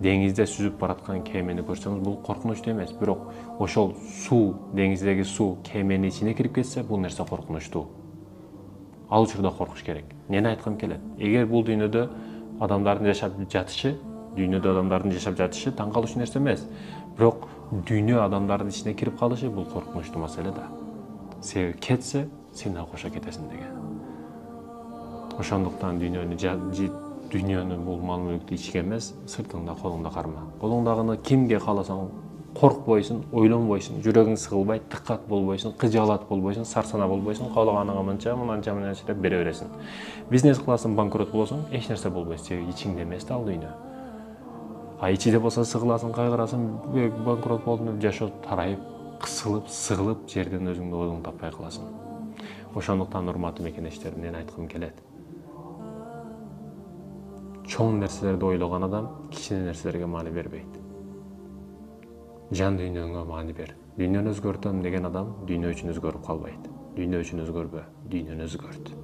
Деңизде сүзүп бараткан кемени көрсөңүз, бул коркунучтуу эмес. Бирок ошол суу, деңиздеги суу кеменин ичине кирип кетсе, бул нерсе коркунучтуу. Ал учурда коркуш керек. Эмнени айткым келет? Эгер бул дүйнөдө адамдардын жашап жатышы таң калыштуу нерсе эмес. Бирок дүйнө адамдардын ичине кирип калышы бул коркунучтуу маселе да. Себеби кетсе, сен да кошо кетесиң деген. Ошондуктан дүйнөнүн бул мал мүлктү ичке эмес, сыртыңда, колуңда карма. Колуңдагыны кимге кааласаң коркпойсуң, ойлонбойсуң, жүрөгүң сыгылбайт, тыккат болбойсуң, кыжаалат болбойсуң, сарсана болбойсуң, каалаганыңа мынча, мынанча деп бере бересиң. Бизнес кыласың, банкрот болосуң, эч нерсе болбойт, себеби ичиңде эмес да ал дүйнө. А ичиде болсо сыгыласың, кайгырасың, банкрот болдум деп жашоо тарайып, кысылып, сыгылып, жерден өзүңдү ойдуң таппай каласың. Ошондуктан урматтуу мекенештер, эмнени айткым келет? Чоң нерселерди ойлогон адам кичине нерселерге маани бербейт. Жан дүйнөңө маани бер. Дүйнөнү өзгөртөм деген адам дүйнө үчүн өзгөрүп калбайт. Дүйнө үчүн өзгөрбө, дүйнөнү өзгөрт.